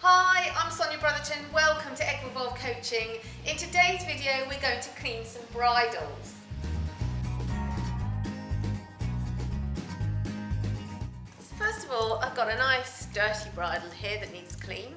Hi, I'm Sonia Brotherton. Welcome to Equivolve Coaching. In today's video, we're going to clean some bridles. First of all, I've got a nice dirty bridle here that needs clean.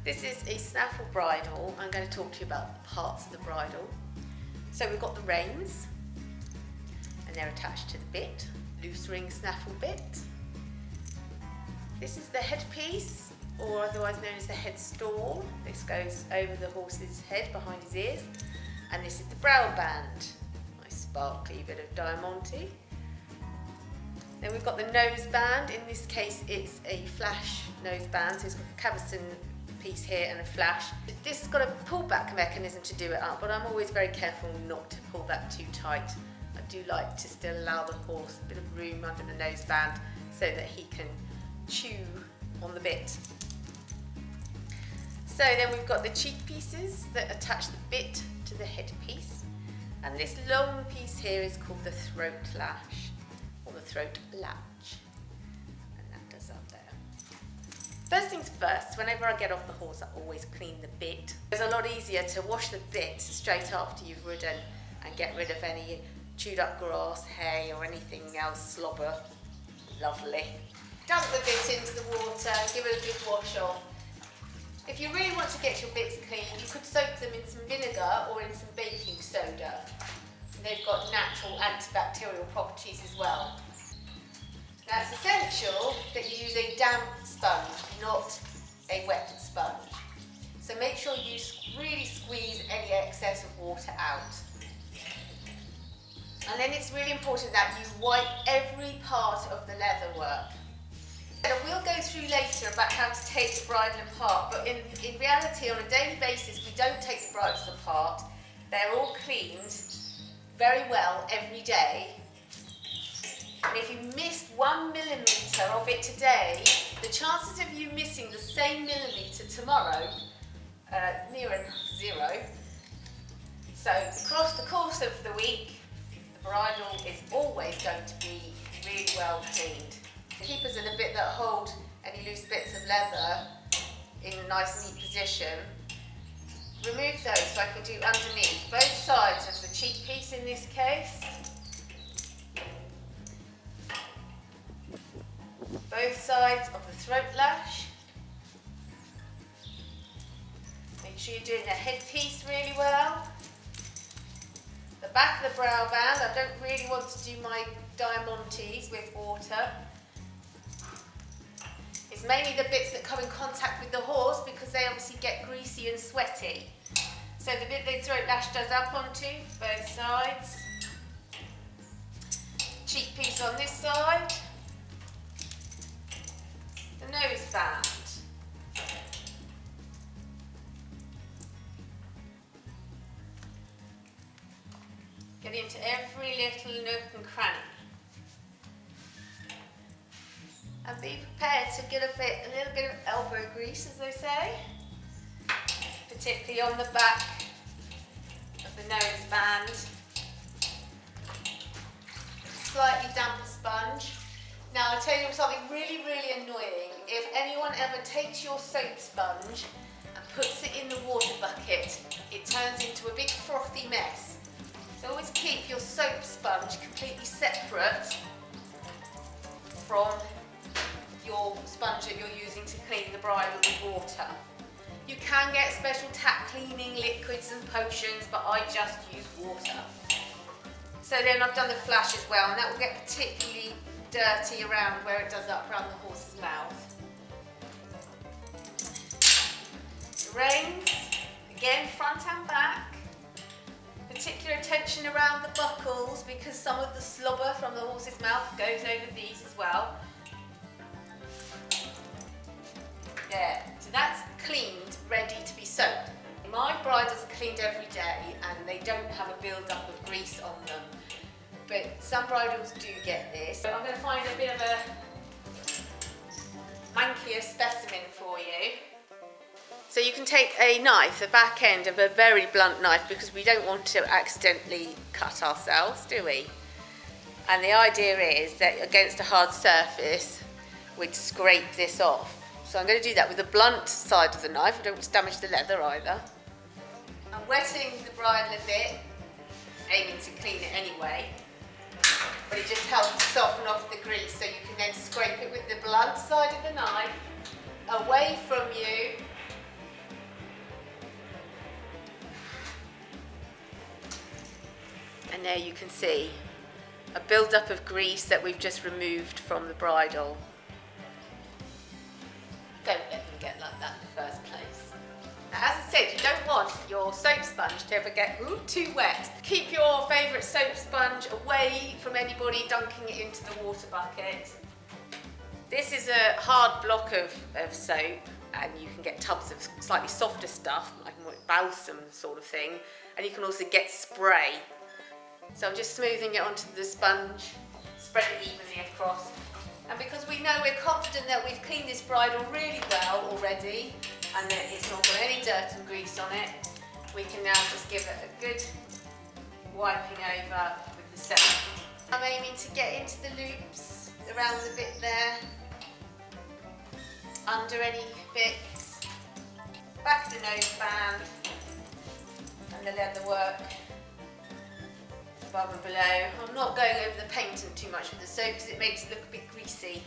This is a snaffle bridle. I'm going to talk to you about the parts of the bridle. So we've got the reins, and they're attached to the bit, loose ring snaffle bit. This is the headpiece, or otherwise known as the head stall. This goes over the horse's head behind his ears. And this is the brow band, nice sparkly bit of diamante. Then we've got the noseband. In this case it's a flash noseband, so it's got a cavesson piece here and a flash. This has got a pullback mechanism to do it up, but I'm always very careful not to pull that too tight. I do like to still allow the horse a bit of room under the noseband so that he can chew on the bit. So then we've got the cheek pieces that attach the bit to the headpiece, and this long piece here is called the throat lash, or the throat latch, and that does up there. First things first, whenever I get off the horse I always clean the bit. It's a lot easier to wash the bit straight after you've ridden and get rid of any chewed up grass, hay or anything else, slobber. Lovely. Dump the bit into the water, give it a good wash off. If you really want to get your bits clean, you could soak them in some vinegar or in some baking soda. They've got natural antibacterial properties as well. Now it's essential that you use a damp sponge, not a wet sponge. So make sure you really squeeze any excess of water out. And then it's really important that you wipe every part of the leather work. We'll go through later about how to take the bridle apart, but in reality, on a daily basis, we don't take the bridles apart. They're all cleaned very well every day. And if you missed 1 millimetre of it today, the chances of you missing the same millimetre tomorrow are near zero. So across the course of the week, the bridle is always going to be really well cleaned. The keepers are the bit that hold any loose bits of leather in a nice neat position. Remove those so I can do underneath both sides of the cheek piece in this case. Both sides of the throat lash. Make sure you're doing the headpiece really well. The back of the brow band, I don't really want to do my diamantes with water. It's mainly the bits that come in contact with the horse because they obviously get greasy and sweaty. So the bit the throat lash does up onto, both sides. Cheek piece on this side. The nose band. Get into every little nook and cranny. And be prepared to get a little bit of elbow grease, as they say, particularly on the back of the nose band. Slightly damper sponge. Now I'll tell you something really, really annoying. If anyone ever takes your soap sponge and puts it in the water bucket, it turns into a big frothy mess. So always keep your soap sponge completely separate from your sponge that you're using to clean the bridle with water. You can get special tap cleaning liquids and potions, but I just use water. So then I've done the flash as well, and that will get particularly dirty around where it does up around the horse's mouth. The reins, again front and back. Particular attention around the buckles because some of the slobber from the horse's mouth goes over these as well. There, so that's cleaned, ready to be soaked. My bridles are cleaned every day and they don't have a build-up of grease on them, but some bridles do get this. So I'm going to find a bit of a mankier specimen for you. So you can take a knife, the back end of a very blunt knife, because we don't want to accidentally cut ourselves, do we? And the idea is that against a hard surface, we'd scrape this off. So I'm going to do that with the blunt side of the knife. I don't want to damage the leather either. I'm wetting the bridle a bit, aiming to clean it anyway, but it just helps soften off the grease, so you can then scrape it with the blunt side of the knife away from you. And there you can see a build-up of grease that we've just removed from the bridle. Don't let them get like that in the first place. Now, as I said, you don't want your soap sponge to ever get too wet. Keep your favourite soap sponge away from anybody dunking it into the water bucket. This is a hard block of soap, and you can get tubs of slightly softer stuff, like balsam sort of thing, and you can also get spray. So I'm just smoothing it onto the sponge, spread it evenly across. And because we know we're confident that we've cleaned this bridle really well already, and that it's not got any dirt and grease on it, we can now just give it a good wiping over with the soap. I'm aiming to get into the loops around the bit there, under any bits, back of the noseband, and the leather work above and below. I'm not going over the painting too much with the soap because it makes it look a bit greasy.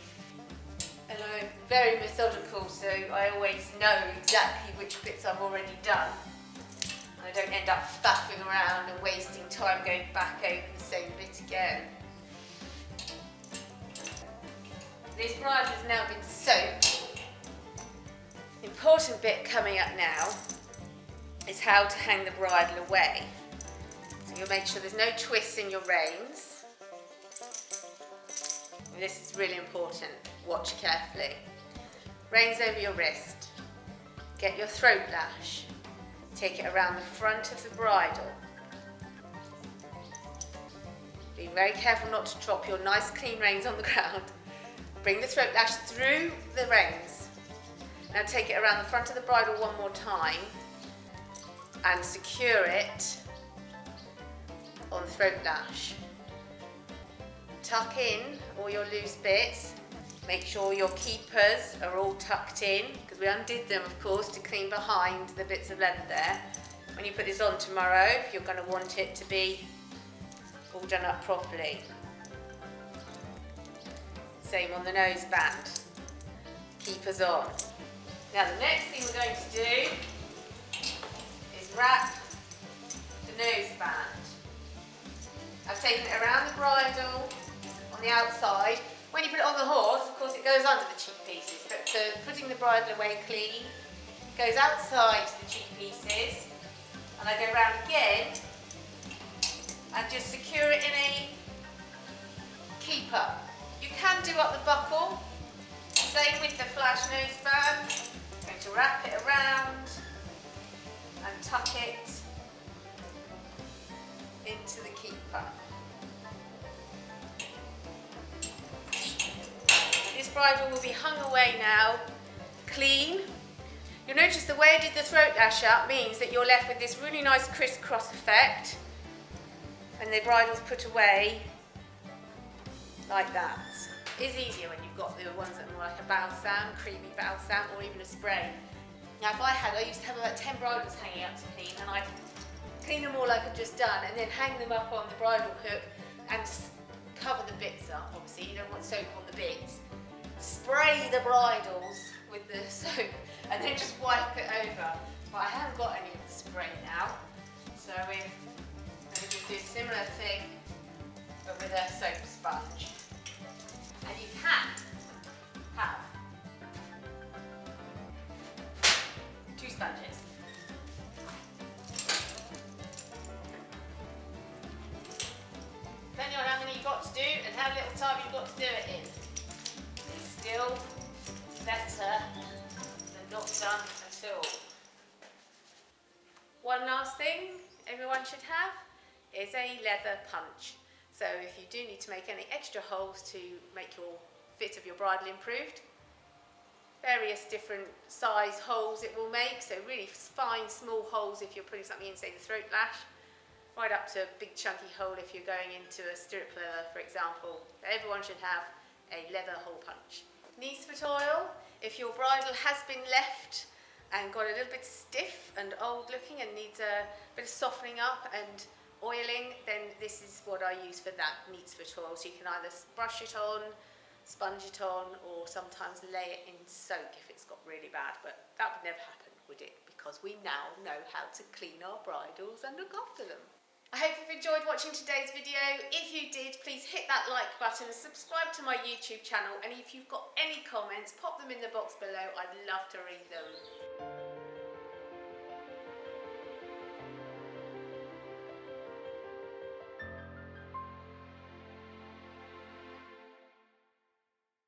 And I'm very methodical, so I always know exactly which bits I've already done. I don't end up faffing around and wasting time going back over the same bit again. This bridle has now been soaped. The important bit coming up now is how to hang the bridle away. So you'll make sure there's no twists in your reins. And this is really important. Watch carefully. Reins over your wrist. Get your throat lash. Take it around the front of the bridle. Be very careful not to drop your nice clean reins on the ground. Bring the throat lash through the reins. Now take it around the front of the bridle one more time and secure it on the throat lash. Tuck in all your loose bits. Make sure your keepers are all tucked in, because we undid them, of course, to clean behind the bits of leather there. When you put this on tomorrow, you're going to want it to be all done up properly. Same on the noseband. Keepers on. Now the next thing we're going to do is wrap the noseband. I've taken it around the bridle on the outside. When you put it on the horse, of course, it goes under the cheek pieces, but for putting the bridle away clean, it goes outside the cheek pieces, and I go round again and just secure it in a keeper. You can do up the buckle, same with the flash noseband. I'm going to wrap it around and tuck it into the keeper. This bridle will be hung away now, clean. You'll notice the way I did the throat lash up means that you're left with this really nice crisscross effect, and the bridle's put away like that. It's easier when you've got the ones that are more like a balsam, creamy balsam, or even a spray. Now I used to have about 10 bridles hanging up to clean, and I'd clean them all like I've just done, and then hang them up on the bridle hook and cover the bits up. Obviously, you don't want soap on the bits. Spray the bridles with the soap and then just wipe it over. But I haven't got any of the spray now, so we're going to do a similar thing but with a soap sponge. And you can have 2 sponges. Depending on how many you've got to do and how little time you've got to do it in. It's still better than not done at all. One last thing everyone should have is a leather punch. So if you do need to make any extra holes to make your fit of your bridle improved, various different size holes it will make, so really fine small holes if you're putting something in, say the throat lash, right up to a big chunky hole if you're going into a stirrup leather, for example. Everyone should have a leather hole punch. Niecefoot oil If your bridle has been left and got a little bit stiff and old looking and needs a bit of softening up and oiling, then this is what I use for that, neat's foot oil. So you can either brush it on, sponge it on, or sometimes lay it in soak if it's got really bad, but that would never happen, would it? Because we now know how to clean our bridles and look after them. I hope you've enjoyed watching today's video. If you did, please hit that like button and subscribe to my YouTube channel. And if you've got any comments, pop them in the box below. I'd love to read them.